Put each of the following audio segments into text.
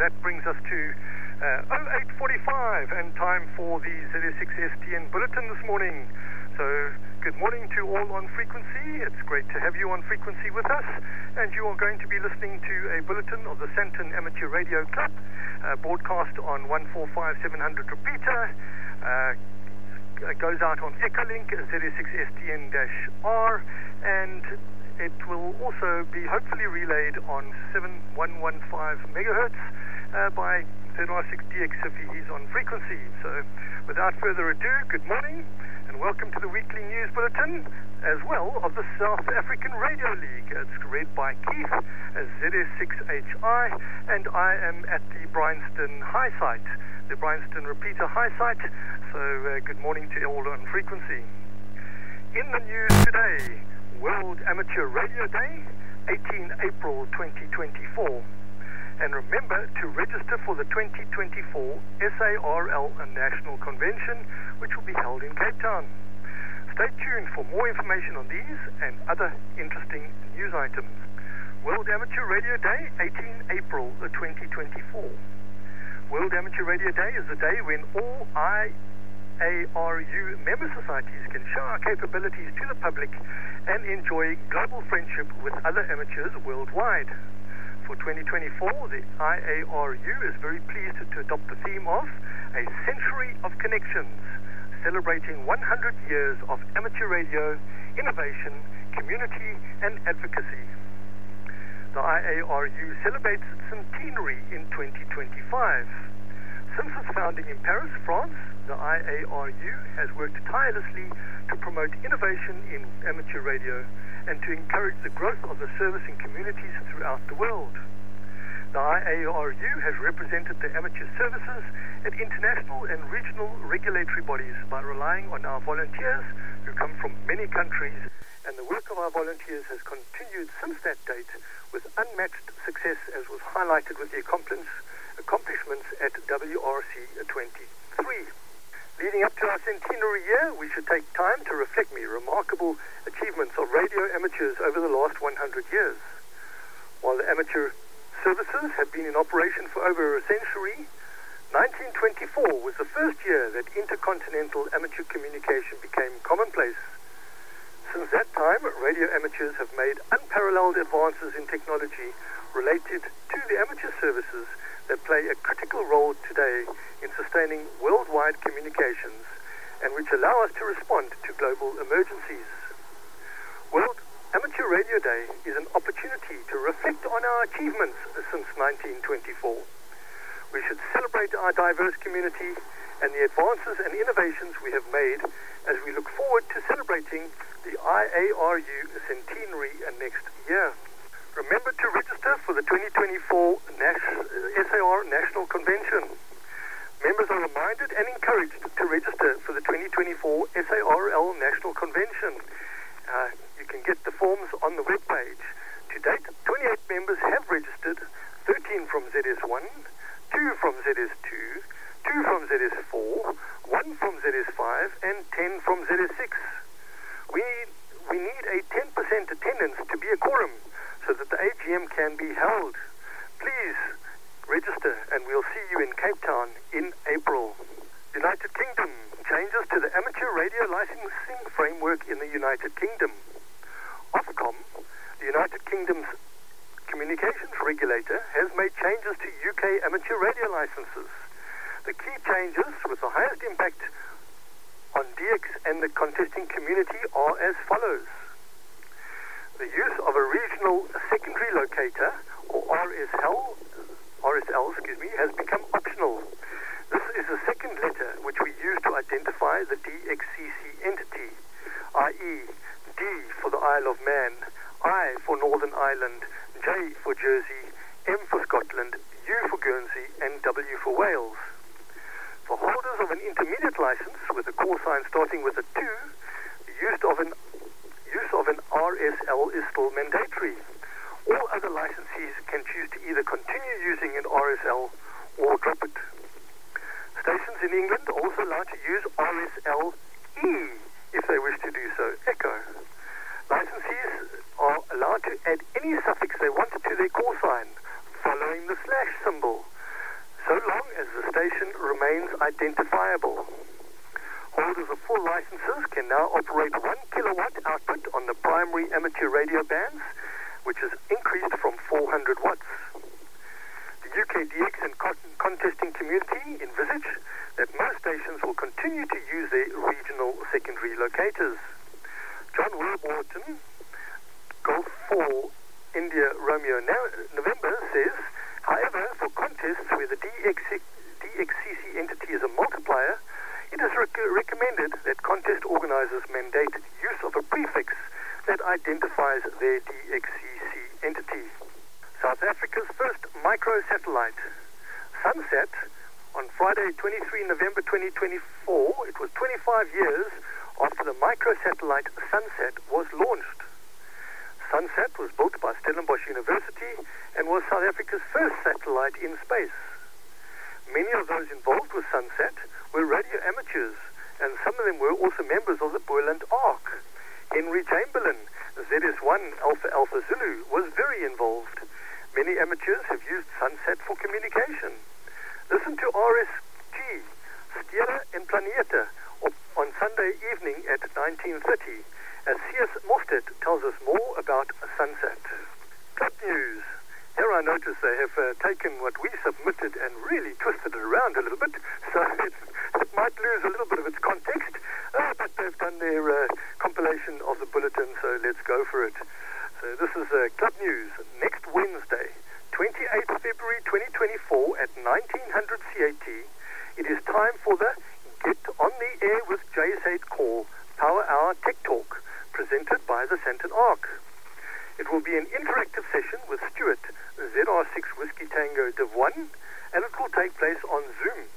that brings us to 08:45 and time for the ZS6STN Bulletin this morning. So good morning to all on frequency. It's great to have you on frequency with us, and you are going to be listening to a bulletin of the Sandton Amateur Radio Club, broadcast on 145-700 repeater. It goes out on Echolink ZS6STN-R, and it will also be hopefully relayed on 7115 megahertz by ZS6DX if he's on frequency. So without further ado, good morning and welcome to the weekly news bulletin as well of the South African Radio League. It's read by Keith as ZS6HI, and I am at the Bryanston High Site, the Bryanston Repeater High Site. So good morning to all on frequency. In the news today, World Amateur Radio Day, 18 April 2024. And remember to register for the 2024 SARL National Convention, which will be held in Cape Town. Stay tuned for more information on these and other interesting news items. World Amateur Radio Day, 18 April 2024. World Amateur Radio Day is the day when all IARU member societies can show our capabilities to the public and enjoy global friendship with other amateurs worldwide. For 2024, the IARU is very pleased to adopt the theme of A Century of Connections, celebrating 100 years of amateur radio, innovation, community and advocacy. The IARU celebrates its centenary in 2025. Since its founding in Paris, France, the IARU has worked tirelessly to promote innovation in amateur radio and to encourage the growth of the service in communities throughout the world. The IARU has represented the amateur services at international and regional regulatory bodies by relying on our volunteers who come from many countries, and the work of our volunteers has continued since that date with unmatched success, as was highlighted with the accomplishments at WRC 23. Leading up to our centenary year, we should take time to reflect on the remarkable achievements of radio amateurs over the last 100 years. While the amateur services have been in operation for over a century, 1924 was the first year that intercontinental amateur communication became commonplace. Since that time, radio amateurs have made unparalleled advances in technology related to the amateur services that play a critical role today in sustaining worldwide communications and which allow us to respond to global emergencies. World Amateur Radio Day is an opportunity to reflect on our achievements since 1924. We should celebrate our diverse community and the advances and innovations we have made as we look forward to celebrating the IARU centenary next year. Remember to register for the 2024 SAR National Convention. Members are reminded and encouraged to register for the 2024 SARL National Convention. You can get the forms on the webpage. To date, 28 members have registered, 13 from ZS1, 2 from ZS2, 2 from ZS4, 1 from ZS5, and 10 from ZS6. We need a 10% attendance to be a quorum, so that the AGM can be held. Please register and we'll see you in Cape Town in April. United Kingdom, changes to the amateur radio licensing framework in the United Kingdom. Ofcom, the United Kingdom's communications regulator, has made changes to UK amateur radio licenses. The key changes with the highest impact on DX and the contesting community are as follows. The use of a regional secondary locator, or RSL, has become optional. This is a second letter which we use to identify the DXCC entity, i.e. D for the Isle of Man, I for Northern Ireland, J for Jersey, M for Scotland, U for Guernsey, and W for Wales. For holders of an intermediate license with a call sign starting with a 2, the use of an RSL is still mandatory. All other licensees can choose to either continue using an RSL or drop it. Stations in England are also allowed to use RSL-E if they wish to do so, echo. Licensees are allowed to add any suffix they want to their call sign, following the / symbol. so long as the station remains identifiable. Holders of full licenses can now operate 1 kilowatt output on the primary amateur radio bands, which has increased from 400 watts. The UKDX and contesting community envisage that most stations will continue to use their regional secondary locators. John Warburton, Golf 4 India Romeo November, says, however, for contests where the DXCC entity is a multiplier, it is recommended that contest organizers mandate use of a prefix that identifies their DXCC entity. South Africa's first microsatellite, Sunsat, on Friday, 23 November 2024, it was 25 years after the microsatellite Sunsat was launched. Sunsat was built by Stellenbosch University and was South Africa's first satellite in space. Many of those involved with Sunsat were radio amateurs, and some of them were also members of the Bulletin Arc. Henry Chamberlain, ZS1 Alpha Alpha Zulu, was very involved. Many amateurs have used Sunsat for communication. Listen to RSG, Sterre en Planete, on Sunday evening at 19:30, as C.S. Mostert tells us more about Sunsat. Club news. Here I notice they have taken what we submitted and really twisted it around a little bit, so it might lose a little bit of its context, but they've done their compilation of the bulletin, so let's go for it. So this is Club News. Next Wednesday, 28th February 2024 at 1900 CAT, it is time for the Get on the Air with JS8 Call Power Hour Tech Talk, presented by the Sandton Arc. It will be an interactive session with Stuart, ZR6 Whiskey Tango Div 1, and it will take place on Zoom.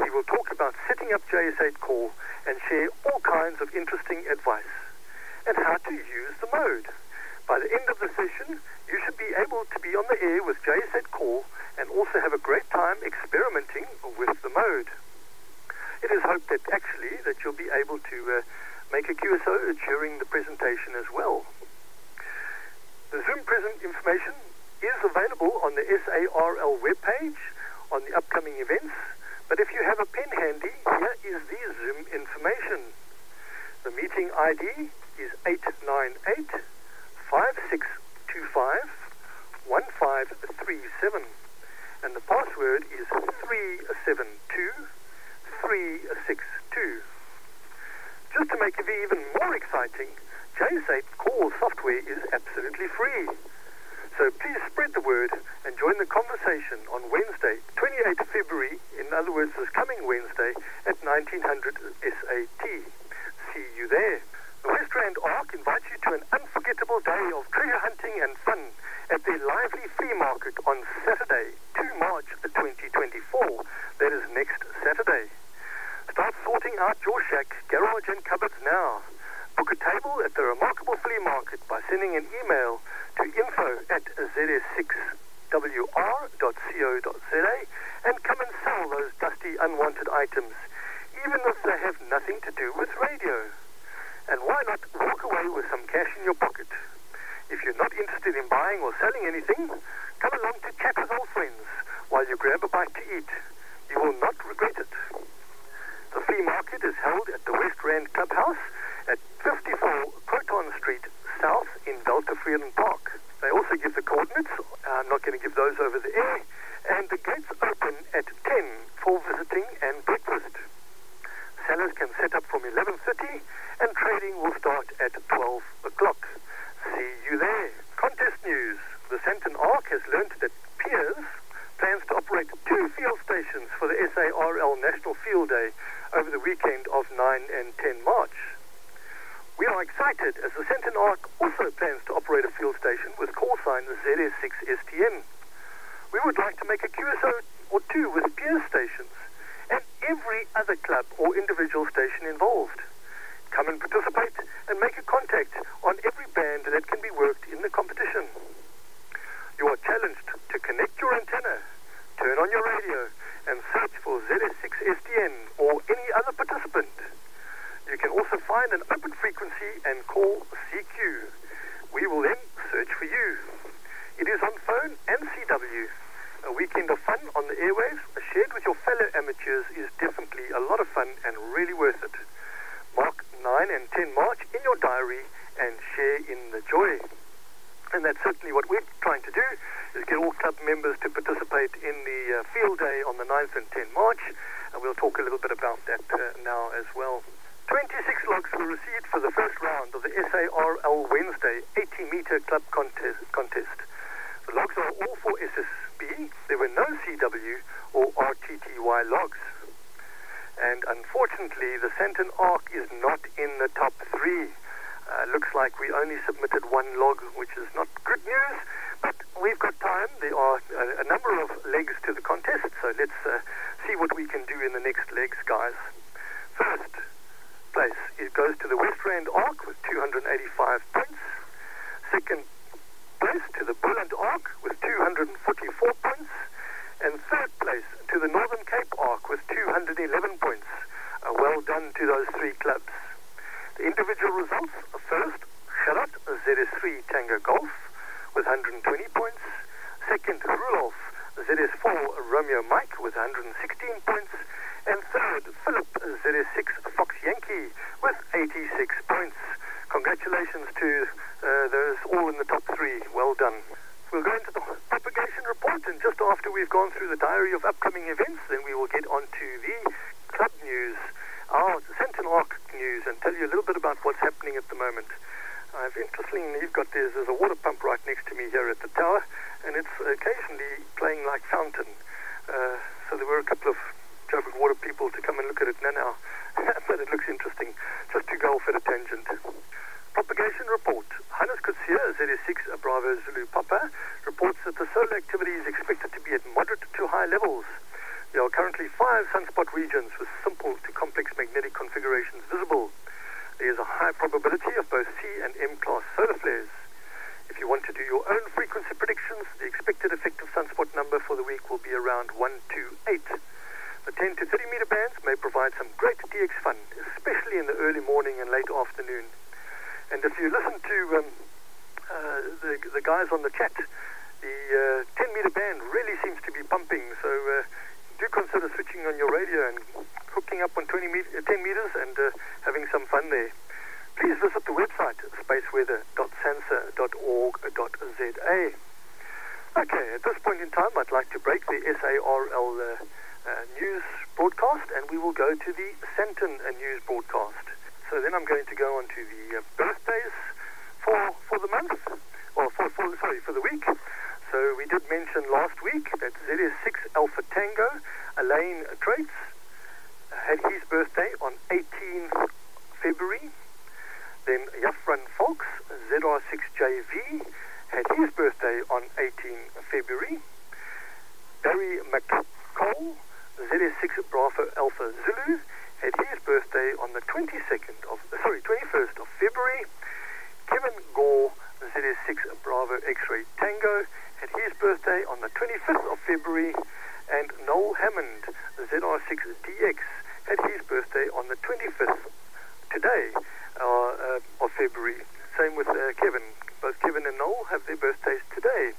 He will talk about setting up JS8 Call and share all kinds of interesting advice and how to use the mode. By the end of the session, you should be able to be on the air with JS8 Call and also have a great time experimenting with the mode. It is hoped that you'll be able to make a QSO during the presentation as well. The Zoom present information is available on the SARL webpage on the upcoming events, but if you have a pen handy, here is the Zoom information. The meeting ID is 898-5625-1537, and the password is 372362. Just to make it even more exciting, JS8 Call software is absolutely free. So please spread the word and join the conversation on Wednesday, 28th February, in other words, this coming Wednesday, at 1900 SAT. See you there. The West Rand Arc invites you to an unforgettable day of treasure hunting and fun at their lively flea market on Saturday, 2 March 2024. That is next Saturday. Start sorting out your shack, garage and cupboards now. Book a table at the remarkable flea market by sending an email to info@zs6wr.co.za and come and sell those dusty, unwanted items, even if they have nothing to do with radio. And why not walk away with some cash in your pocket? If you're not interested in buying or selling anything, come along to chat with old friends while you grab a bite to eat. You will not regret it. The flea market is held at the West Rand Clubhouse at 54 Croton Street South in Delta Freedom Park. They also give the coordinates. I'm not going to give those over the air. And the gates open at 10 for visiting and breakfast. Sellers can set up from 11:30 and trading will start at 12 o'clock. See you there. Contest news. The Sandton Arc has learnt that Piers plans to operate 2 field stations for the SARL National Field Day over the weekend of 9 and 10 March. We are excited as the Sandton Arc also plans to operate a field station with call sign ZS6STN. We would like to make a QSO or 2 with Piers stations and every other club or individual station involved. Come and participate and make a contact on every band that can be worked in the competition. You are challenged to connect your antenna, turn on your radio, and search for ZS6STN or any other participant. You can also find an open frequency and call CQ. We will then search for you. It is on phone and CW. A weekend of fun on the airwaves, years is definitely a lot of fun and really worth it. Mark 9 and 10 March in your diary and share in the joy. And that's certainly what we're trying to do, is get all club members to participate in the field day on the 9th and 10th March. And we'll talk a little bit about that now as well. 26 logs were received for the first round of the SARL Wednesday 80-meter club contest. The logs are all for SSB. There were no CW or RTTY logs. And unfortunately, the Sandton Arc is not in the top 3. Looks like we only submitted one log, which is not good news, but we've got time. There are a number of legs to the contest, so let's see what we can do in the next legs, guys. First place, it goes to the West Rand Arc with 285 points. Second place to the Bulletin Arc with 244 points. And third place to the Northern Cape Arc with 211 points. Well done to those 3 clubs. The individual results are first, Charlotte ZS3 Tango Golf with 120 points. Second, Rudolph ZS4 Romeo Mike with 116 points. And third, Philip ZS6 Fox Yankee with 86 points. Congratulations to those all in the top 3. Well done. We'll go into the propagation report, and just after we've gone through the diary of upcoming events, then we will get on to the club news, our Sandton Arc news, and tell you a little bit about what's happening at the moment. Interestingly, you've got there's a water pump right next to me here at the tower, and it's occasionally playing like fountain. So there were a couple of Joburg water people to come and look at it now, but it looks interesting. Just to go off at a tangent. Propagation report. Hannes Kutsia, ZS6 Bravo Zulu Papa, reports that the solar activity is expected to be at moderate to high levels. There are currently 5 sunspot regions with simple to complex magnetic configurations visible. There is a high probability of both C and M class solar flares. If you want to do your own frequency predictions, the expected effective sunspot number for the week will be around 128. The 10 to 30 meter bands may provide some great DX fun, especially in the early morning and late afternoon. And if you listen to the guys on the chat, the 10 meter band really seems to be pumping, so do consider switching on your radio and hooking up on 10 meters and having some fun there. Please visit the website spaceweather.sansa.org.za. Okay, at this point in time, I'd like to break the SARL news broadcast, and we will go to the Sandton news broadcast. So then I'm going to go on to the birthdays for the month, or for the week. So we did mention last week that ZS6 Alpha Tango, Elaine Traits, had his birthday on 18th February. Then Jafran Fox, ZR6JV, had his birthday on 18th February. Barry McCall, ZS6 Bravo Alpha Zulu, had his birthday on the 21st of February. Kevin Gore, ZS6 Bravo X-Ray Tango, had his birthday on the 25th of February. And Noel Hammond, ZR6DX, had his birthday on the 25th today of February. Same with Kevin. Both Kevin and Noel have their birthdays today.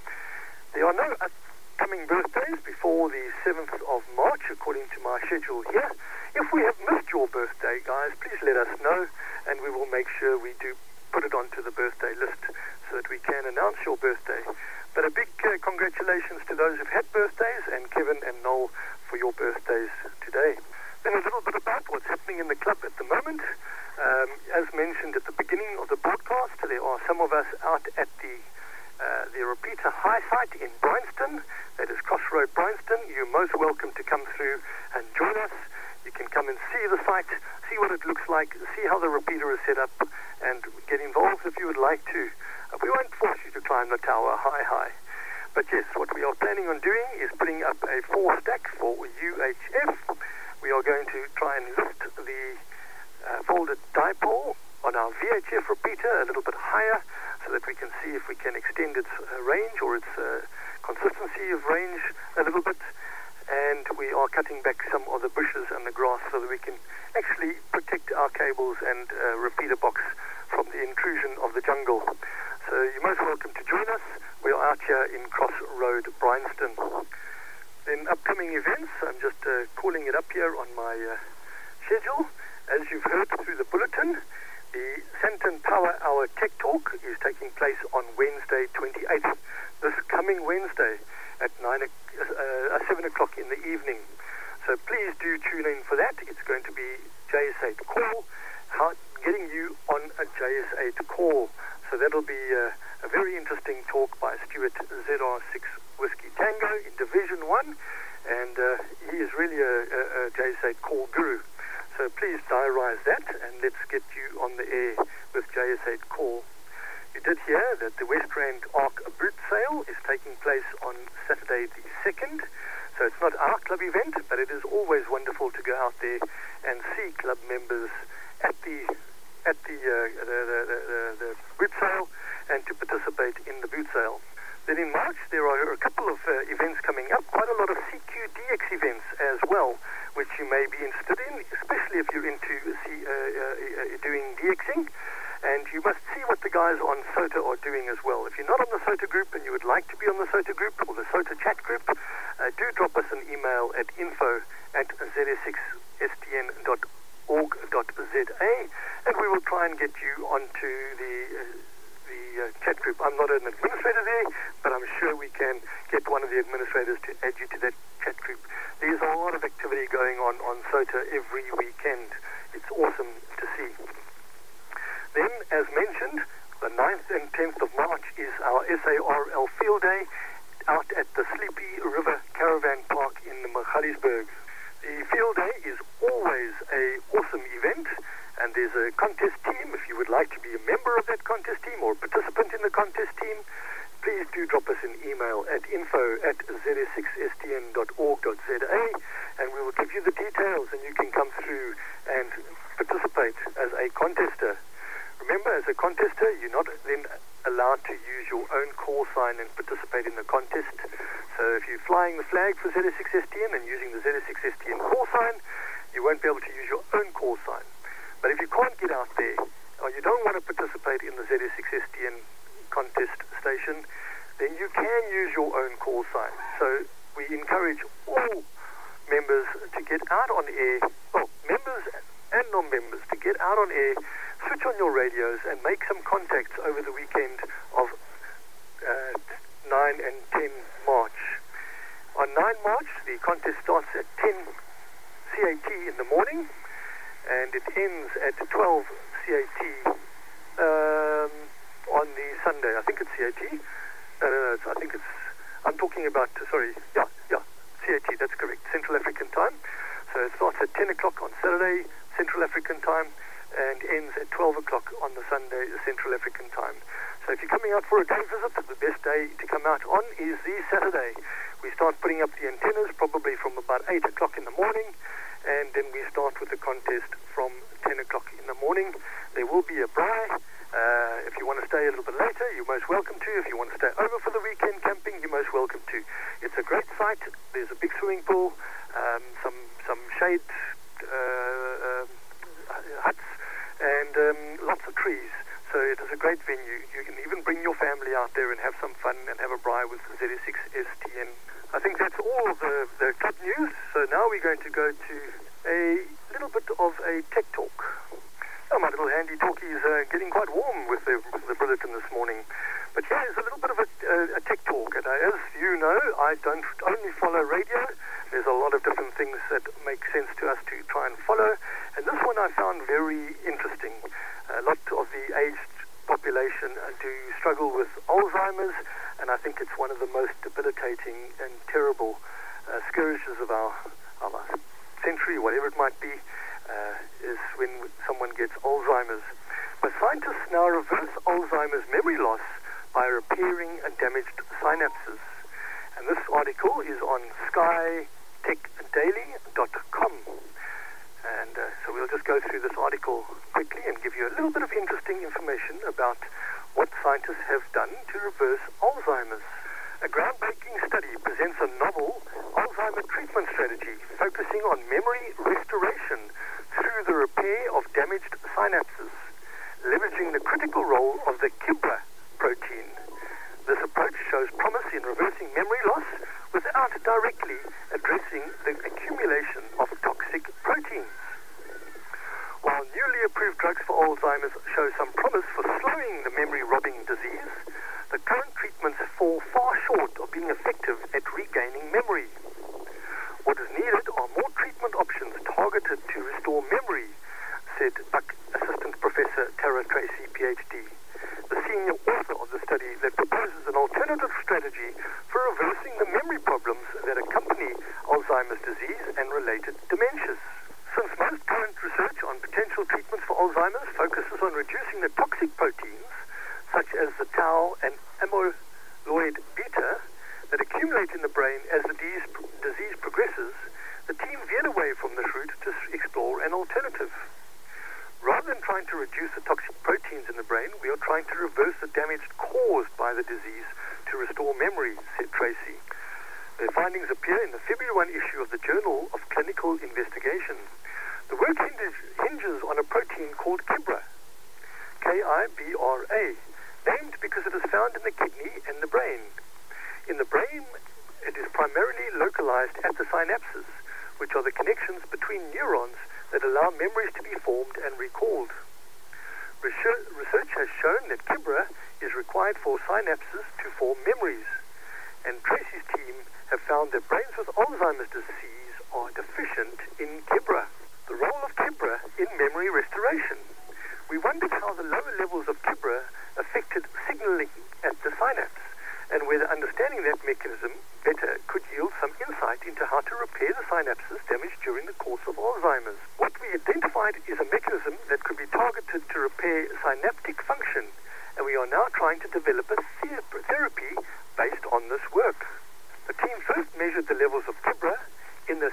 There are no upcoming birthdays before the 7th of March, according to my schedule here. If we have missed your birthday, guys, please let us know, and we will make sure we do put it onto the birthday list so that we can announce your birthday. But a big congratulations to those who've had birthdays, and Kevin and Noel for your birthdays today. Then a little bit about what's happening in the club at the moment. As mentioned at the beginning of the broadcast, there are some of us out at the repeater high site in Bryanston. That is Crossroad Bryanston. You're most welcome to come through and join us. You can come and see the site, see what it looks like, see how the repeater is set up, and get involved if you would like to. We won't force you to climb the tower high. But yes, what we are planning on doing is putting up a 4-stack for UHF. We are going to try and lift the folded dipole on our VHF repeater a little bit higher so that we can see if we can extend its range or its consistency of range a little bit. And we are cutting back some of the bushes and the grass so that we can actually protect our cables and repeater box from the intrusion of the jungle. So you're most welcome to join us. We are out here in Crossroad Bryanston. Then upcoming events, I'm just calling it up here on my schedule. As you've heard through the bulletin, the Sandton Power Hour Tech Talk is taking place on Wednesday 28th, this coming Wednesday at 7 o'clock in the evening. So please do tune in for that. It's going to be JS8 call, getting you on a JS8 call. So that'll be a very interesting talk by Stuart ZS6 Whiskey Tango in Division 1, and he is really a JS8 call guru. So please diarize that, and let's get you on the air with JS8 call. You did hear that the West Rand Arc boot sale is taking place on Saturday the 2nd. So it's not our club event, but it is always wonderful to go out there and see club members at the boot sale and to participate in the boot sale. Then in March there are a couple of events coming up, quite a lot of CQDX events as well, which you may be interested in, especially if you're into doing DXing. And you must see what the guys on SOTA are doing as well. If you're not on the SOTA group and you would like to be on the SOTA group or the SOTA chat group, do drop us an email at info@ZS6STN.org.za, and we will try and get you onto the chat group. I'm not an administrator there, but I'm sure we can get one of the administrators to add you to that chat group. There's a lot of activity going on SOTA every weekend. It's awesome to see. Then, as mentioned, the 9th and 10th of March is our SARL Field Day out at the Sleepy River Caravan Park in Magaliesburg. The Field Day is always an awesome event, and there's a contest team. If you would like to be a member of that contest team or a participant in the contest team, please do drop us an email at info@ZS6STN.org.za, and we will give you the details, and you can come through and participate as a contester. Remember, as a contester, you're not then allowed to use your own call sign and participate in the contest. So if you're flying the flag for ZS6STN and using the ZS6STN call sign, you won't be able to use your own call sign. But if you can't get out there, or you don't want to participate in the ZS6STN contest station, then you can use your own call sign. So we encourage all members to get out on air, well, members and non-members, to get out on air, switch on your radios and make some contacts over the weekend of 9 and 10 March. On 9 March, the contest starts at 10 CAT in the morning, and it ends at 12 CAT on the Sunday. I think it's CAT. No, I think it's, I'm talking about, CAT, that's correct, Central African time. So it starts at 10 o'clock on Saturday, Central African time, and ends at 12 o'clock on the Sunday, Central African time. So if you're coming out for a day visit, the best day to come out on is the Saturday. We start putting up the antennas probably from about 8 o'clock in the morning, and then we start with the contest from 10 o'clock in the morning. There will be a braai. If you want to stay a little bit later, you're most welcome to. If you want to stay over for the weekend camping, you're most welcome to. It's a great site. There's a big swimming pool, some shade huts, and lots of trees. So it is a great venue. You can even bring your family out there and have some fun and have a braai with ZS6STN. I think that's all of the club news. So now we're going to go to a little bit of a tech talk. Oh, my little handy talkie is getting quite warm with the bulletin this morning. But here is a little bit of a tech talk. And as you know, I don't only follow radio. There's a lot of different things that make sense to us to try and follow. And this one I found very interesting. A lot of the aged population do struggle with Alzheimer's, and I think it's one of the most debilitating and terrible scourges of our century, whatever it might be, is when someone gets Alzheimer's. But scientists now reverse Alzheimer's memory loss by repairing damaged synapses. And this article is on skytechdaily.com. And so we'll just go through this article quickly and give you a little bit of interesting information about what scientists have done to reverse Alzheimer's. A groundbreaking study presents a novel Alzheimer treatment strategy focusing on memory restoration through the repair of damaged synapses, leveraging the critical role of the KIBRA protein. This approach shows promise in reversing memory loss without directly addressing the accumulation of toxic proteins. While newly approved drugs for Alzheimer's show some promise for slowing the memory-robbing disease, the current treatments fall far short of being effective at regaining memory. What is needed are more treatment options targeted to restore memory, said Buck Assistant Professor Tara Tracy, PhD, the senior author of the study that proposes an alternative strategy for reversing the memory problems that accompany Alzheimer's disease and related dementias. Since most current research on potential treatments for Alzheimer's focuses on reducing the toxic proteins, such as the tau and amyloid beta, that accumulate in the brain as the disease progresses, the team veered away from this route to explore an alternative. Rather than trying to reduce the toxic proteins in the brain, we are trying to reverse the damage caused by the disease to restore memory, said Tracy. Their findings appear in the February 1 issue of the Journal of Clinical Investigation. The work hinges on a protein called KIBRA, K-I-B-R-A, named because it is found in the kidney and the brain. In the brain, it is primarily localized at the synapses, which are the connections between neurons that allow memories to be formed and recalled. Research has shown that KIBRA is required for synapses to form memories, and Tracy's team have found that brains with Alzheimer's disease are deficient in KIBRA. The role of KIBRA in memory restoration. We wondered how the lower levels of KIBRA affected signaling at the synapse, and whether understanding that mechanism better could yield some insight into how to repair the synapses damaged during the course of Alzheimer's. What we identified is a mechanism that could be targeted to repair synaptic function, and we are now trying to develop a therapy based on this work. The team first measured the levels of KIBRA in the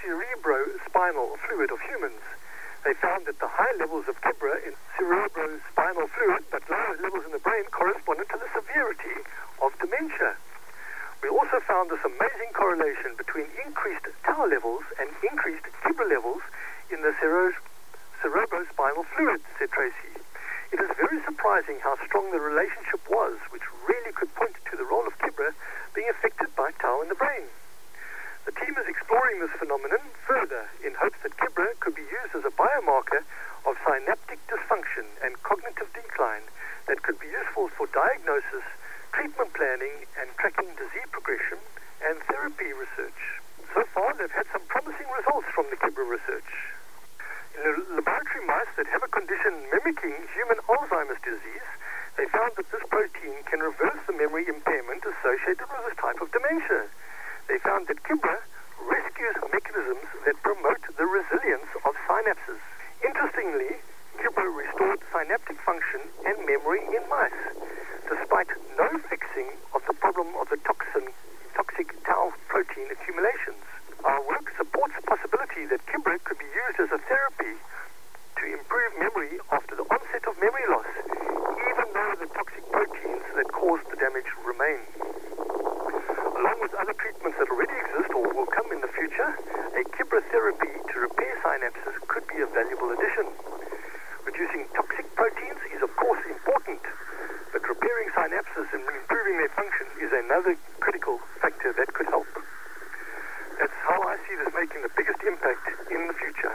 cerebrospinal fluid of humans. They found that the high levels of KIBRA in cerebrospinal fluid but lower levels in the brain corresponded to the severity of dementia. We also found this amazing correlation between increased tau levels and increased KIBRA levels in the cerebrospinal fluid, said Tracy. It is very surprising how strong the relationship was, which really could point to the role of KIBRA being affected by tau in the brain. The team is exploring this phenomenon further in hopes that KIBRA could be used as a biomarker of synaptic dysfunction and cognitive decline that could be useful for diagnosis, treatment planning, and tracking disease progression and therapy research. So far, they've had some promising results from the KIBRA research. In the laboratory mice that have a condition mimicking human Alzheimer's disease, they found that this protein can reverse the memory impairment associated with this type of dementia. They found that KIBRA rescues mechanisms that promote the resilience of synapses. Interestingly, KIBRA restored synaptic function and memory in mice, despite no fixing of the problem of the toxic tau protein accumulations. Our work supports the possibility that KIBRA could be used as a therapy to improve memory after the onset of memory loss, even though the toxic proteins that caused the damage remain. Along with other treatments that already exist or will come in the future, a KIBRA therapy to repair synapses could be a valuable addition. Reducing toxic proteins is of course important, but repairing synapses and improving their function is another critical factor that could help. That's how I see this making the biggest impact in the future.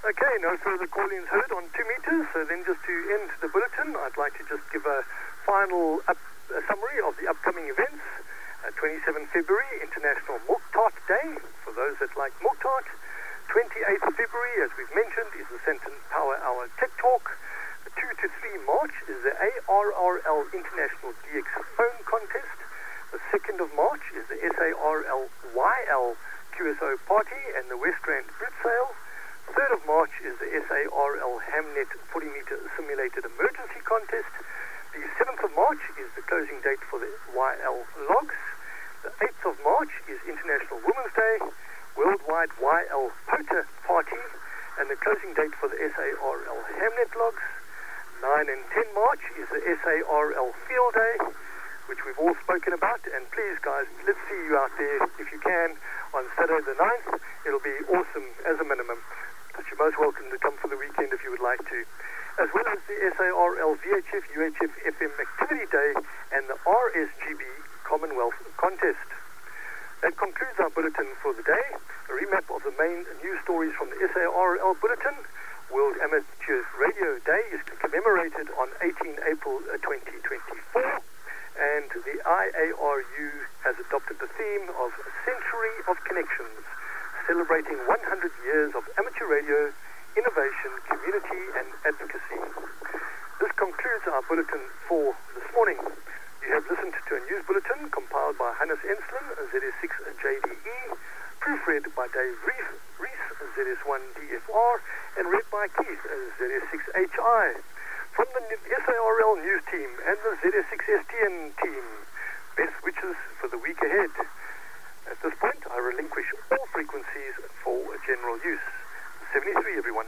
Okay, no further call-ins heard on 2 meters, so then just to end the bulletin, I'd like to just give a final summary of the upcoming events. 27 February, International Milk Tart Day, for those that like milk tart. 28th February, as we've mentioned, is the Sandton Power Hour Tech Talk. The 2 to 3 March is the ARRL International DX Phone Contest. The 2nd of March is the SARL-YL QSO Party and the West Rand Boot Sale. 3rd of March is the SARL Hamnet 40-meter Simulated Emergency Contest. The 7th of March is the closing date for the YL Logs. The 8th of March is International Women's Day, Worldwide YL Poter Party, and the closing date for the SARL Hamnet Logs. 9 and 10 March is the SARL Field Day, which we've all spoken about. And please, guys, let's see you out there if you can on Saturday the 9th. It'll be awesome as a minimum. But you're most welcome to come for the weekend if you would like to. as well as the SARL VHF UHF FM Activity Day and the RSGB Commonwealth Contest. That concludes our bulletin for the day. A remap of the main news stories from the SARL Bulletin. World Amateur Radio Day is commemorated on 18 April 2024. And the IARU has adopted the theme of Century of Connections, celebrating 100 years of amateur radio, innovation, community and advocacy. This concludes our bulletin for this morning. You have listened to a news bulletin compiled by Hannes Enslin, ZS6JDE, proofread by Dave Rees, ZS1DFR, and read by Keith, ZS6HI. From the SARL news team and the ZS6STN team, best wishes for the week ahead. At this point, I relinquish all frequencies for general use. 73, everyone.